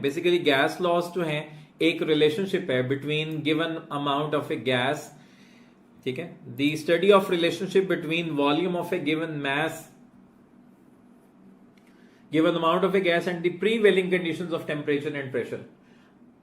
Basically gas laws जो है एक रिलेशनशिप है between given amount of a gas, ठीक है, the study of relationship between volume of a given mass, given amount of a gas and the prevailing conditions of temperature and pressure.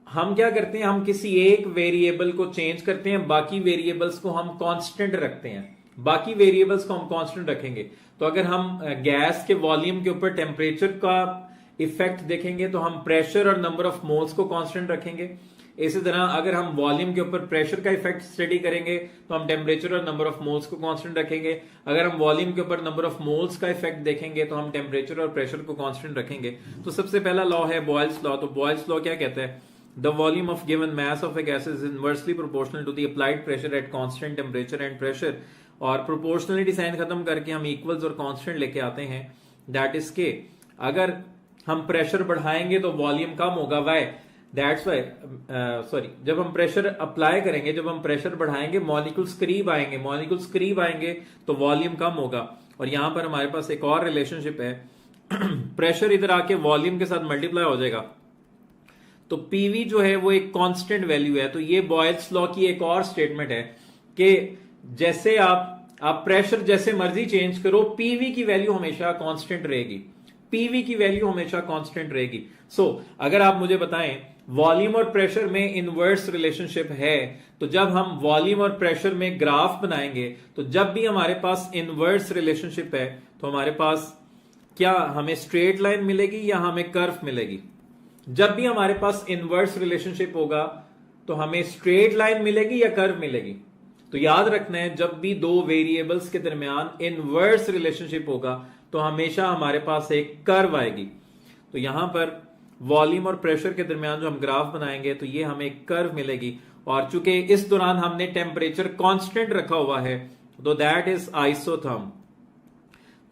हम क्या करते हैं, हम किसी एक वेरिएबल को चेंज करते हैं, बाकी वेरिएबल्स को हम कांस्टेंट रखते हैं, बाकी वेरिएबल्स को हम कांस्टेंट रखेंगे। तो अगर हम गैस के वॉल्यूम के ऊपर टेम्परेचर का इफेक्ट देखेंगे तो हम प्रेशर और नंबर ऑफ मोल्स को कांस्टेंट रखेंगे। इसी तरह अगर हम वॉल्यूम के ऊपर प्रेशर का इफेक्ट स्टडी करेंगे तो हम टेम्परेचर और नंबर ऑफ मोल्स को कांस्टेंट रखेंगे। अगर हम वॉल्यूम के ऊपर नंबर ऑफ मोल्स का इफेक्ट देखेंगे तो हम टेम्परेचर और प्रेशर को कांस्टेंट रखेंगे। तो सबसे पहला लॉ है बॉयल्स लॉ। तो बॉयल्स लॉ क्या कहता है, the volume of given mass of a gas is inversely proportional to the applied pressure at constant temperature and pressure. और प्रोपोर्शनलिटी साइन खत्म करके हम इक्वल्स और कांस्टेंट लेके आते हैं। दैट इज के अगर हम प्रेशर बढ़ाएंगे तो वॉल्यूम कम होगा, वाई दैट्स वाई सॉरी, जब हम प्रेशर अप्लाई करेंगे, जब हम प्रेशर बढ़ाएंगे मॉलिक्यूल्स करीब आएंगे, मॉलिक्यूल्स करीब आएंगे तो वॉल्यूम कम होगा। और यहां पर हमारे पास एक और रिलेशनशिप है प्रेशर इधर आके वॉल्यूम के साथ मल्टीप्लाई हो जाएगा तो पीवी जो है वो एक कांस्टेंट वैल्यू है। तो ये बॉयल्स लॉ की एक और स्टेटमेंट है कि जैसे आप प्रेशर जैसे मर्जी चेंज करो, पीवी की वैल्यू हमेशा कांस्टेंट रहेगी, पीवी की वैल्यू हमेशा कांस्टेंट रहेगी। सो अगर आप मुझे बताएं वॉल्यूम और प्रेशर में इनवर्स रिलेशनशिप है, तो जब हम वॉल्यूम और प्रेशर में ग्राफ बनाएंगे तो जब भी हमारे पास इनवर्स रिलेशनशिप है तो हमारे पास क्या हमें स्ट्रेट लाइन मिलेगी या हमें कर्व मिलेगी? जब भी हमारे पास इनवर्स रिलेशनशिप होगा तो हमें स्ट्रेट लाइन मिलेगी या कर्व मिलेगी? तो याद रखना है जब भी दो वेरिएबल्स के दरमियान इनवर्स रिलेशनशिप होगा तो हमेशा हमारे पास एक कर्व आएगी। तो यहां पर वॉल्यूम और प्रेशर के दरमियान जो हम ग्राफ बनाएंगे तो ये हमें एक कर्व मिलेगी। और चूंकि इस दौरान हमने टेम्परेचर कांस्टेंट रखा हुआ है तो दैट इज आइसोथर्म।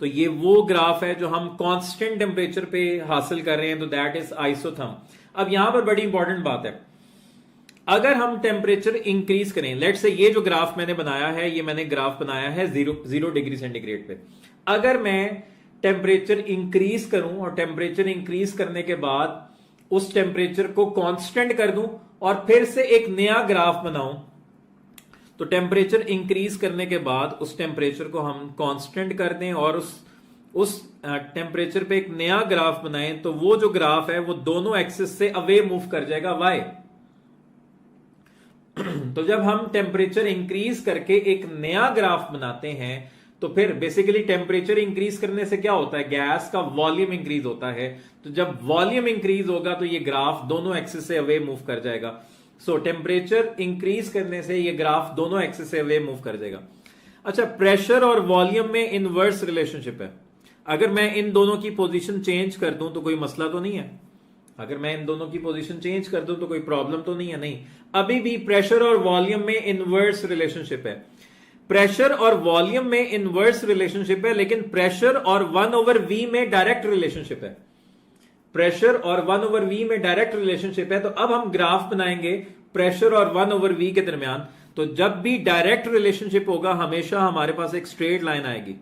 तो ये वो ग्राफ है जो हम कांस्टेंट टेम्परेचर पे हासिल कर रहे हैं, तो दैट इज आइसोथर्म। अब यहां पर बड़ी इंपॉर्टेंट बात है, अगर हम टेम्परेचर इंक्रीज करें, लेट से ये जो ग्राफ मैंने बनाया है, ये मैंने ग्राफ बनाया है 0 डिग्री सेंटीग्रेड पे। अगर मैं टेम्परेचर इंक्रीज करूं और टेम्परेचर इंक्रीज करने के बाद उस टेम्परेचर को कांस्टेंट कर दूं और फिर से एक नया ग्राफ बनाऊं, तो टेम्परेचर इंक्रीज करने के बाद उस टेम्परेचर को हम कांस्टेंट कर दें और उस टेम्परेचर पे एक नया ग्राफ बनाएं, तो वो जो ग्राफ है वो दोनों एक्सिस से अवे मूव कर जाएगा। वाई? तो जब हम टेम्परेचर इंक्रीज करके एक नया ग्राफ बनाते हैं तो फिर बेसिकली टेम्परेचर इंक्रीज करने से क्या होता है, गैस का वॉल्यूम इंक्रीज होता है। तो जब वॉल्यूम इंक्रीज होगा तो ये ग्राफ दोनों एक्सिस से अवे मूव कर जाएगा। सो टेम्परेचर इंक्रीज करने से ये ग्राफ दोनों एक्सिस से अवे मूव कर जाएगा। अच्छा, प्रेशर और वॉल्यूम में इनवर्स रिलेशनशिप है। अगर मैं इन दोनों की पोजीशन चेंज कर दूं तो कोई मसला तो नहीं है? अगर मैं इन दोनों की पोजीशन चेंज कर दूं तो कोई प्रॉब्लम तो नहीं है? नहीं, अभी भी प्रेशर और वॉल्यूम में इनवर्स रिलेशनशिप है। प्रेशर और वॉल्यूम में इनवर्स रिलेशनशिप है, लेकिन प्रेशर और 1/v में डायरेक्ट रिलेशनशिप है। प्रेशर और 1/v में डायरेक्ट रिलेशनशिप है। तो अब हम ग्राफ बनाएंगे प्रेशर और 1/v के दरमियान। तो जब भी डायरेक्ट रिलेशनशिप होगा हमेशा हमारे पास एक स्ट्रेट लाइन आएगी।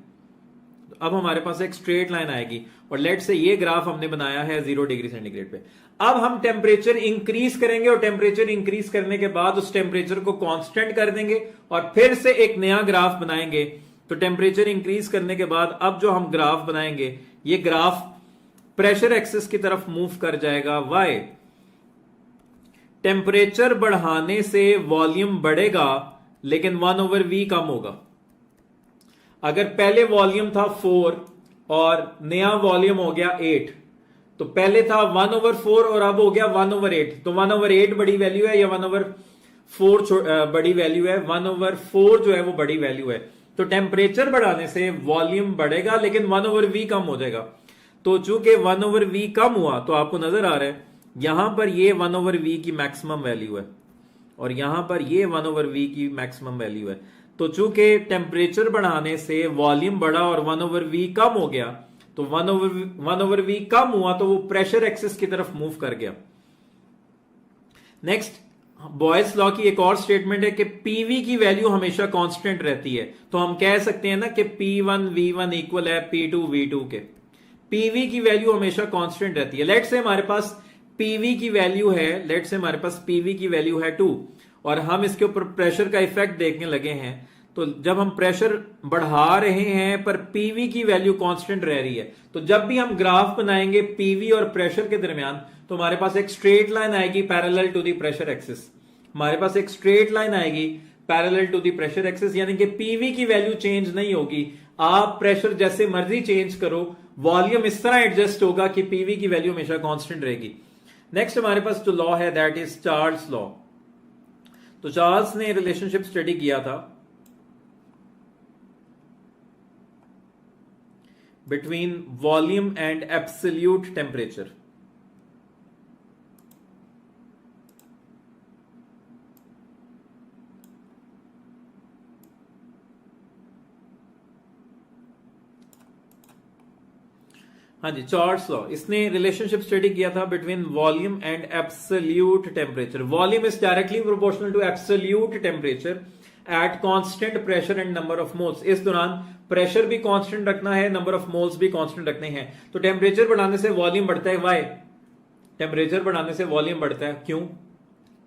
तो अब हमारे पास एक स्ट्रेट लाइन आएगी और लेट से ये ग्राफ हमने बनाया है 0 डिग्री सेंटीग्रेड पे। अब हम टेम्परेचर इंक्रीज करेंगे और टेम्परेचर इंक्रीज करने के बाद उस टेम्परेचर को कांस्टेंट कर देंगे और फिर से एक नया ग्राफ बनाएंगे। तो टेम्परेचर इंक्रीज करने के बाद अब जो हम ग्राफ बनाएंगे ये ग्राफ प्रेशर एक्सिस की तरफ मूव कर जाएगा। वाई? टेम्परेचर बढ़ाने से वॉल्यूम बढ़ेगा लेकिन 1/v कम होगा। अगर पहले वॉल्यूम था 4 और नया वॉल्यूम हो गया 8, तो पहले था 1/4 और अब हो गया 1/8। तो 1/8 बड़ी वैल्यू है या 1/4 बड़ी वैल्यू है? 1/4 जो है वो बड़ी वैल्यू है। तो टेम्परेचर बढ़ाने से वॉल्यूम बढ़ेगा लेकिन 1/v कम हो जाएगा। तो चूंकि 1/v कम हुआ तो आपको नजर आ रहा है यहां पर ये 1/v की मैक्सिमम वैल्यू है और यहां पर ये 1/v की मैक्सिमम वैल्यू है। तो चूंकि टेम्परेचर बढ़ाने से वॉल्यूम बढ़ा और 1/v कम हो गया, तो 1/v कम हुआ तो वो प्रेशर एक्सिस की तरफ मूव कर गया। नेक्स्ट, बॉयल्स लॉ की एक और स्टेटमेंट है कि पीवी की वैल्यू हमेशा कांस्टेंट रहती है। तो हम कह सकते हैं ना कि P1V1 इक्वल है P2V2 के। पीवी की वैल्यू हमेशा कांस्टेंट रहती है। लेट से हमारे पास पीवी की वैल्यू है, लेट से हमारे पास पीवी की वैल्यू है 2 और हम इसके ऊपर प्रेशर का इफेक्ट देखने लगे हैं, तो जब हम प्रेशर बढ़ा रहे हैं पर पीवी की वैल्यू कांस्टेंट रह रही है, तो जब भी हम ग्राफ बनाएंगे पीवी और प्रेशर के दरमियान, तो हमारे पास एक स्ट्रेट लाइन आएगी parallel to the pressure axis. हमारे पास एक स्ट्रेट लाइन आएगी parallel to the pressure axis, यानी कि पीवी की वैल्यू चेंज नहीं होगी। आप प्रेशर जैसे मर्जी चेंज करो, वॉल्यूम इस तरह एडजस्ट होगा कि पीवी की वैल्यू हमेशा कांस्टेंट रहेगी। नेक्स्ट हमारे पास जो लॉ है दैट इज चार्ल्स लॉ। तो चार्ल्स ने रिलेशनशिप स्टडी किया था between volume and absolute temperature. हाँ जी, चार्ल्स लॉ, इसने रिलेशनशिप स्टडी किया था between volume and absolute temperature. Volume is directly proportional to absolute temperature at constant pressure and number of moles. इस दौरान प्रेशर भी कांस्टेंट रखना है, नंबर ऑफ मोल्स भी कांस्टेंट रखने हैं। तो टेम्परेचर बढ़ाने से वॉल्यूम बढ़ता है, वाई? टेम्परेचर बढ़ाने से वॉल्यूम बढ़ता है, क्यों?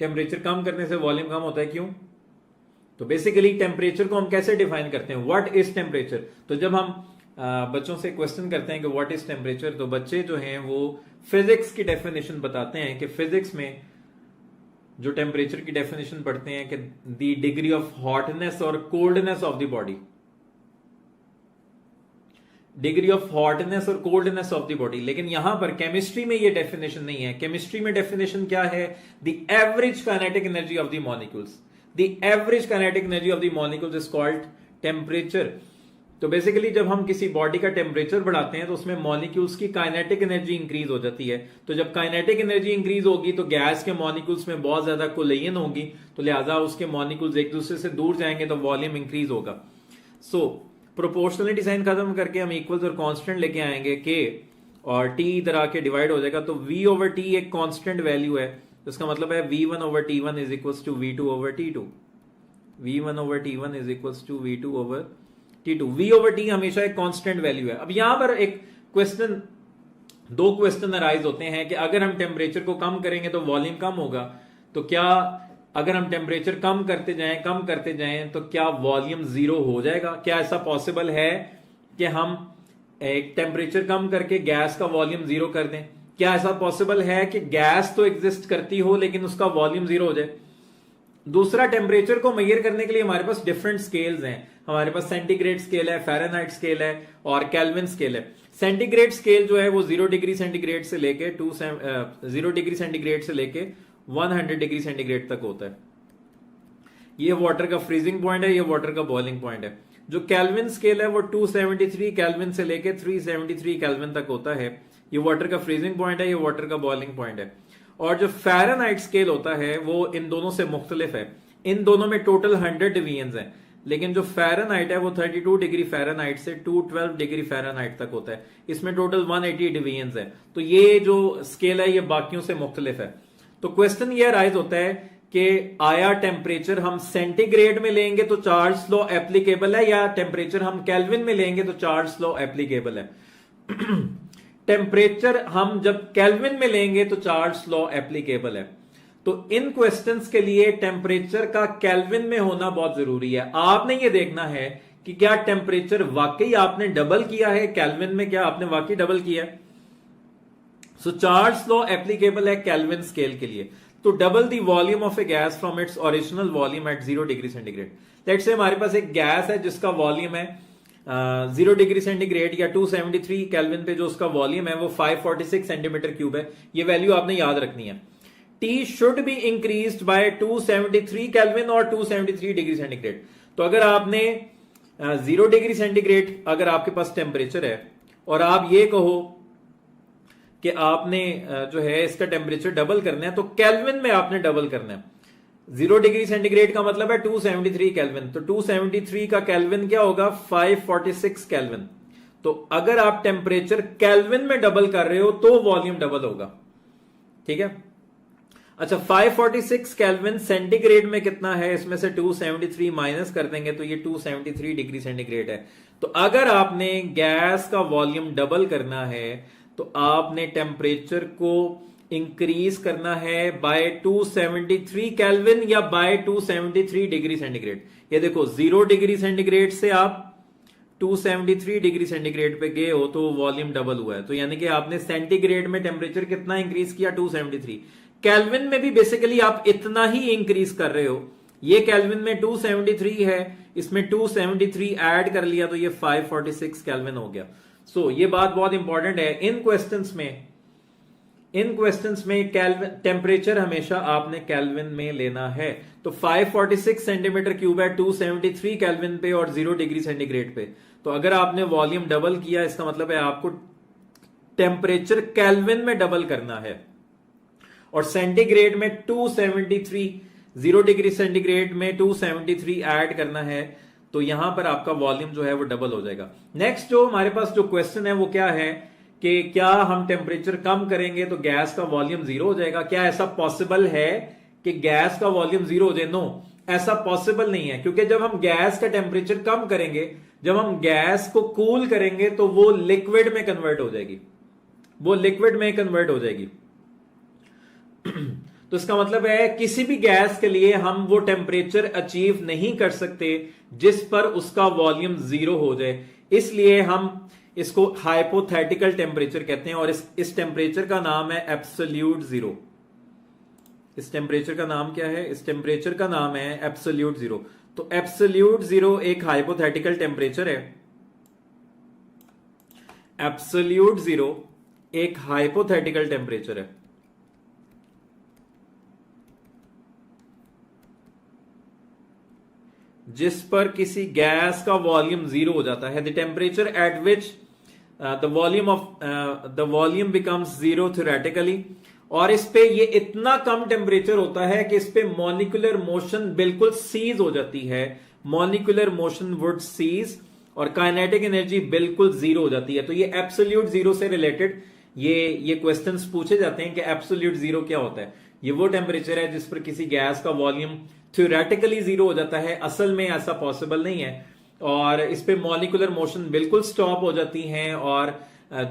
टेम्परेचर कम करने से वॉल्यूम कम होता है, क्यों? तो बेसिकली टेम्परेचर को हम कैसे डिफाइन करते हैं, व्हाट इज टेम्परेचर? तो जब हम बच्चों से क्वेश्चन करते हैं कि व्हाट इज टेम्परेचर, तो बच्चे जो हैं वो फिजिक्स की डेफिनेशन बताते हैं कि फिजिक्स में जो टेम्परेचर की डेफिनेशन पढ़ते हैं कि द डिग्री ऑफ हॉटनेस और coldness of the body, degree of hotness और कोल्डनेस ऑफ द बॉडी। लेकिन यहां पर केमिस्ट्री में ये डेफिनेशन नहीं है। केमिस्ट्री में डेफिनेशन क्या है? The average kinetic energy of the molecules. The average kinetic energy of the molecules is called temperature. तो बेसिकली जब हम किसी बॉडी का टेम्परेचर बढ़ाते हैं तो उसमें मॉलिक्यूल्स की काइनेटिक एनर्जी इंक्रीज हो जाती है। तो जब काइनेटिक एनर्जी इंक्रीज होगी तो गैस के मॉलिक्यूल्स में बहुत ज्यादा कोलिजन होगी, तो लिहाजा उसके मॉलिक्यूल्स एक दूसरे से दूर जाएंगे तो वॉल्यूम इंक्रीज होगा। सो प्रोपोर्शनलिटी साइन खत्म करके हम इक्वल्स और कांस्टेंट लेके आएंगे के, और टी इधर आके डिवाइड हो जाएगा। तो v ओवर टी एक कांस्टेंट वैल्यू है, तो इसका मतलब है v1 over t1 is equals to v2 over t2। v1 over t1 is equals to v2 over t2। v over t हमेशा एक कांस्टेंट वैल्यू है। अब यहां पर एक क्वेश्चन, दो क्वेश्चन अराइज होते हैं कि अगर हम टेम्परेचर को कम करेंगे तो वॉल्यूम कम होगा, तो क्या अगर हम टेम्परेचर कम करते जाएं तो क्या वॉल्यूम जीरो हो जाएगा? क्या ऐसा पॉसिबल है कि हम एक टेम्परेचर कम करके गैस का वॉल्यूम जीरो कर दें? क्या ऐसा पॉसिबल है कि गैस तो एग्जिस्ट करती हो लेकिन उसका वॉल्यूम जीरो हो जाए? दूसरा, टेम्परेचर को मेजर करने के लिए हमारे पास डिफरेंट स्केल्स हैं। हमारे पास सेंटीग्रेड स्केल है, फ़ारेनहाइट स्केल है और केल्विन स्केल है। सेंटीग्रेड स्केल जो है वो 0 डिग्री सेंटीग्रेड से लेके 0 डिग्री सेंटीग्रेड से लेके 100 डिग्री सेंटीग्रेड तक होता है। ये वाटर का फ्रीजिंग पॉइंट है, ये वाटर का बॉइलिंग पॉइंट है। जो केल्विन स्केल है वो 273 केल्विन से लेके 373 केल्विन तक होता है। ये वाटर का फ्रीजिंग पॉइंट है, ये वाटर का बॉइलिंग पॉइंट है। और जो फ़ारेनहाइट स्केल होता है वो इन दोनों से मुख्तलिफ है। इन दोनों में टोटल 100 डिवीजन है, लेकिन जो फ़ारेनहाइट है वो 32 डिग्री फ़ारेनहाइट से 212 डिग्री फ़ारेनहाइट तक होता है। इसमें टोटल 180 डिवीजन है। तो ये जो स्केल है ये बाकियों से मुख्तलिफ है। तो क्वेश्चन ये राइज होता है कि आया टेम्परेचर हम सेंटीग्रेड में लेंगे तो चार्ल्स लॉ एप्लीकेबल है, या टेम्परेचर हम केल्विन में लेंगे तो चार्ल्स लॉ एप्लीकेबल है? टेम्परेचर हम जब केल्विन में लेंगे तो चार्ल्स लॉ एप्लीकेबल है। तो इन क्वेश्चंस के लिए टेम्परेचर का केल्विन में होना बहुत जरूरी है। आपने ये देखना है कि क्या टेम्परेचर वाकई आपने डबल किया है केल्विन में, क्या आपने वाकई डबल किया है? सो चार्ल्स लॉ एप्लीकेबल है केल्विन स्केल के लिए। तो double the volume of a gas from its original volume at 0 degree centigrade. Let's say हमारे पास एक गैस है जिसका वॉल्यूम है 0 डिग्री सेंटीग्रेड या 273 केल्विन पे जो उसका वॉल्यूम है वो 546 सेंटीमीटर क्यूब है। ये वैल्यू आपने याद रखनी है। T should be increased by 273 kelvin और 273 डिग्री सेंटीग्रेड। तो अगर आपने 0 डिग्री सेंटीग्रेड अगर आपके पास टेम्परेचर है और आप ये कहो कि आपने जो है इसका टेम्परेचर डबल करना है, तो केल्विन में आपने डबल करना है। 0 डिग्री सेंटीग्रेड का मतलब है 273 केल्विन, तो 273 का केल्विन क्या होगा? 546 केल्विन। तो अगर आप टेम्परेचर केल्विन में डबल कर रहे हो तो वॉल्यूम डबल होगा। ठीक है, अच्छा 546 केल्विन सेंटीग्रेड में कितना है? इसमें से 273 माइनस कर देंगे तो ये 273 डिग्री सेंटीग्रेड है। तो अगर आपने गैस का वॉल्यूम डबल करना है तो आपने टेम्परेचर को इंक्रीज करना है बाय 273 केल्विन या बाय 273 डिग्री सेंटीग्रेड। ये देखो 0 डिग्री सेंटीग्रेड से आप 273 डिग्री सेंटीग्रेड पे गए हो तो वॉल्यूम डबल हुआ है। तो यानी कि आपने सेंटीग्रेड में टेम्परेचर कितना इंक्रीज किया, 273। केल्विन में भी बेसिकली आप इतना ही इंक्रीज कर रहे हो। ये केल्विन में 273 है, इसमें 273 ऐड कर लिया तो ये 546 केल्विन हो गया। सो ये बात बहुत इंपॉर्टेंट है। इन क्वेश्चंस में टेम्परेचर हमेशा आपने केल्विन में लेना है। तो 546 सेंटीमीटर क्यूब है 273 केल्विन पे और 0 डिग्री सेंटीग्रेड पे। तो अगर आपने वॉल्यूम डबल किया, इसका मतलब है आपको टेम्परेचर केल्विन में डबल करना है। और सेंटीग्रेड में 273, 0 डिग्री सेंटीग्रेड में 273 ऐड करना है, तो यहां पर आपका वॉल्यूम जो है वो डबल हो जाएगा। नेक्स्ट जो हमारे पास जो क्वेश्चन है वो क्या है कि क्या हम टेम्परेचर कम करेंगे तो गैस का वॉल्यूम 0 हो जाएगा? क्या ऐसा पॉसिबल है कि गैस का वॉल्यूम 0 हो जाए? नो, ऐसा पॉसिबल नहीं है, क्योंकि जब हम गैस का टेम्परेचर कम करेंगे, जब हम गैस को कूल करेंगे तो वो लिक्विड में कन्वर्ट हो जाएगी, वो लिक्विड में कन्वर्ट हो जाएगी। तो इसका मतलब है किसी भी गैस के लिए हम वो टेम्परेचर अचीव नहीं कर सकते जिस पर उसका वॉल्यूम 0 हो जाए। इसलिए हम इसको हाइपोथेटिकल टेम्परेचर कहते हैं और इस टेम्परेचर का नाम है एब्सोल्यूट जीरो। इस टेम्परेचर का नाम क्या है? इस टेम्परेचर का नाम है एब्सोल्यूट जीरो। तो एब्सोल्यूट जीरो एक हाइपोथेटिकल टेम्परेचर है। एब्सोल्यूट जीरो एक हाइपोथेटिकल टेम्परेचर है जिस पर किसी गैस का वॉल्यूम 0 हो जाता है। The temperature at which the volume becomes 0 theoretically. और इस पे ये इतना कम टेम्परेचर होता है कि इस पे मॉलिक्यूलर मोशन बिल्कुल सीज हो जाती है। मॉलिक्यूलर मोशन वुड सीज और काइनेटिक एनर्जी बिल्कुल 0 हो जाती है। तो ये एब्सोल्यूट जीरो से रिलेटेड ये क्वेश्चंस पूछे जाते हैं कि एब्सोल्यूट जीरो क्या होता है। ये वो टेम्परेचर है जिस पर किसी गैस का वॉल्यूम थ्योरेटिकली 0 हो जाता है, असल में ऐसा पॉसिबल नहीं है। और इस पे मॉलिक्यूलर मोशन बिल्कुल स्टॉप हो जाती हैं और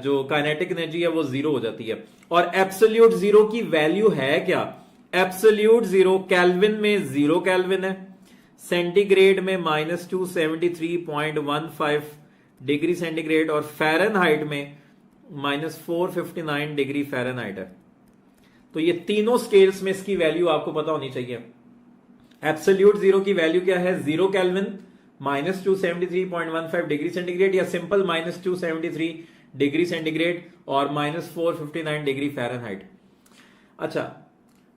जो काइनेटिक एनर्जी है वो 0 हो जाती है। और एब्सोल्यूट जीरो की वैल्यू है क्या? एब्सोल्यूट जीरो केल्विन में 0 केल्विन है, सेंटीग्रेड में -273.15 डिग्री सेंटीग्रेड और फ़ारेनहाइट में -459 डिग्री फ़ारेनहाइट है। तो ये तीनों स्केल्स में इसकी वैल्यू आपको पता होनी चाहिए। एब्सोल्यूट जीरो की वैल्यू क्या है? 0 केल्विन, -273.15 डिग्री सेंटीग्रेड या सिंपल -273 डिग्री सेंटीग्रेड और -459 डिग्री फ़ारेनहाइट। अच्छा,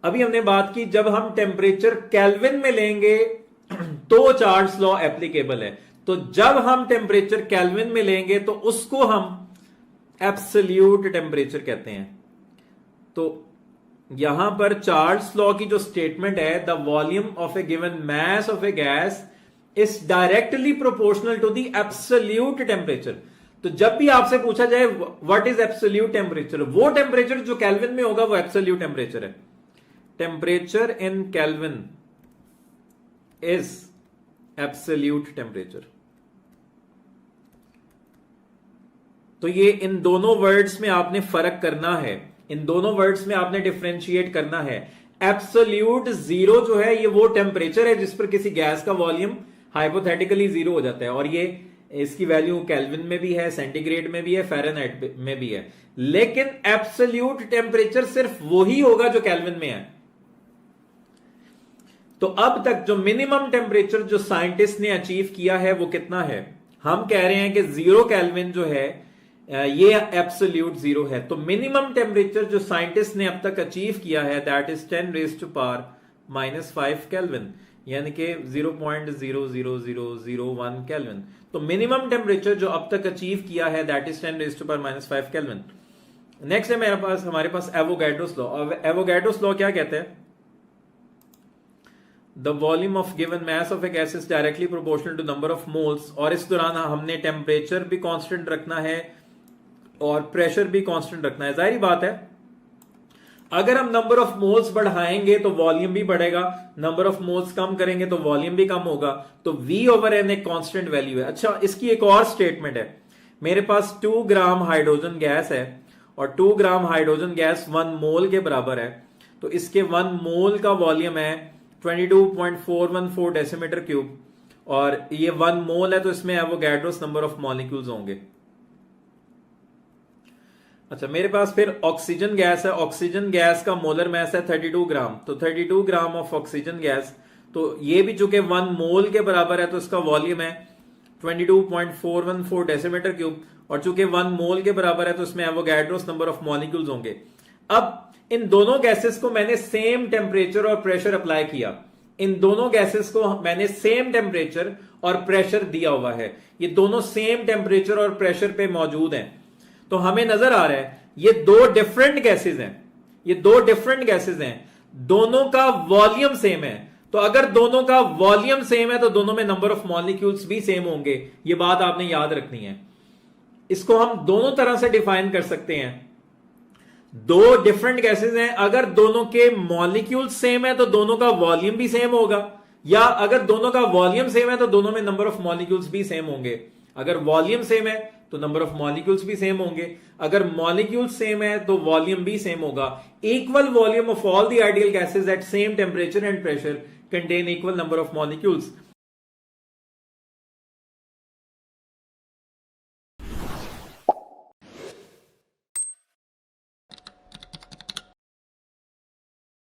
अभी हमने बात की जब हम टेम्परेचर केल्विन में लेंगे तो चार्ल्स लॉ एप्लीकेबल है। तो जब हम टेम्परेचर केल्विन में लेंगे तो उसको हम एब्सोल्यूट टेम्परेचर कहते हैं। तो यहां पर चार्ल्स लॉ की जो स्टेटमेंट है, the volume of a given mass of a gas is directly proportional to the absolute temperature. तो जब भी आपसे पूछा जाए व्हाट इज एब्सोल्यूट टेम्परेचर, वो टेम्परेचर जो केल्विन में होगा वो एब्सोल्यूट टेम्परेचर है। Temperature in Kelvin is absolute temperature. तो ये इन दोनों वर्ड्स में आपने फर्क करना है, इन दोनों वर्ड्स में आपने डिफरेंशिएट करना है। एब्सोल्यूट जीरो जो है ये वो टेम्परेचर है जिस पर किसी गैस का वॉल्यूम हाइपोथेटिकली 0 हो जाता है और ये इसकी वैल्यू केल्विन में भी है, सेंटीग्रेड में भी है, फ़ारेनहाइट में भी है। लेकिन एब्सोल्यूट टेम्परेचर सिर्फ वही होगा जो केल्विन में है। तो अब तक जो मिनिमम टेम्परेचर जो साइंटिस्ट ने अचीव किया है वो कितना है? हम कह रहे हैं कि 0 केल्विन जो है ये एब्सोल्यूट जीरो है। तो मिनिमम टेम्परेचर जो साइंटिस्ट ने अब तक अचीव किया है दैट इज 10⁻⁵ केल्विन, यानी कि 0.00001 केल्विन। तो मिनिमम टेम्परेचर जो अब तक अचीव किया है दैट इज 10⁻⁵ केल्विन। नेक्स्ट है हमारे पास एवोगैड्रोस लॉ। एवोगैड्रोस लॉ क्या कहते हैं? The volume of given mass of a gas is directly proportional to number of moles. और इस दौरान हमने टेम्परेचर भी कांस्टेंट रखना है और प्रेशर भी कांस्टेंट रखना है। जाहिर बात है अगर हम नंबर ऑफ मोल्स बढ़ाएंगे तो वॉल्यूम भी बढ़ेगा, नंबर ऑफ मोल्स कम करेंगे तो वॉल्यूम भी कम होगा। तो V/N एक कांस्टेंट वैल्यू है। अच्छा, इसकी एक और स्टेटमेंट है। मेरे पास 2 ग्राम हाइड्रोजन गैस है और 2 ग्राम हाइड्रोजन गैस 1 मोल के बराबर है, तो इसके 1 मोल का वॉल्यूम है 22.414 डेसीमीटर क्यूब, और ये 1 मोल है तो इसमें एवोगैड्रोस नंबर ऑफ मॉलिक्यूल्स होंगे। अच्छा, मेरे पास फिर ऑक्सीजन गैस है। ऑक्सीजन गैस का मोलर मैस है 32 ग्राम, तो 32 ग्राम ऑफ ऑक्सीजन गैस, तो ये भी चूंकि 1 मोल के बराबर है तो इसका वॉल्यूम है 22.414 डेसीमीटर क्यूब, और चूंकि 1 मोल के बराबर है तो इसमें एवोगैड्रोस नंबर ऑफ मॉलिक्यूल्स होंगे। अब इन दोनों गैसेस को मैंने सेम टेम्परेचर और प्रेशर अप्लाई किया, इन दोनों गैसेस को मैंने सेम टेम्परेचर और प्रेशर दिया हुआ है, ये दोनों सेम टेम्परेचर और प्रेशर पे मौजूद हैं, तो हमें नजर आ रहा है ये दो डिफरेंट गैसेस हैं, ये दो डिफरेंट गैसेस हैं, दोनों का वॉल्यूम सेम है। तो अगर दोनों का वॉल्यूम सेम है तो दोनों में नंबर ऑफ मॉलिक्यूल्स भी सेम होंगे, ये बात आपने याद रखनी है। इसको हम दोनों तरह से डिफाइन कर सकते हैं। दो डिफरेंट गैसेस हैं, अगर दोनों के मॉलिक्यूल सेम है तो दोनों का वॉल्यूम भी सेम होगा, या अगर दोनों का वॉल्यूम सेम है तो दोनों में नंबर ऑफ मॉलिक्यूल्स भी सेम होंगे। अगर वॉल्यूम सेम है तो नंबर ऑफ मॉलिक्यूल्स भी सेम होंगे, अगर मॉलिक्यूल सेम है तो वॉल्यूम भी सेम होगा। Equal volume of all the ideal gases at same temperature and pressure contain equal number of molecules.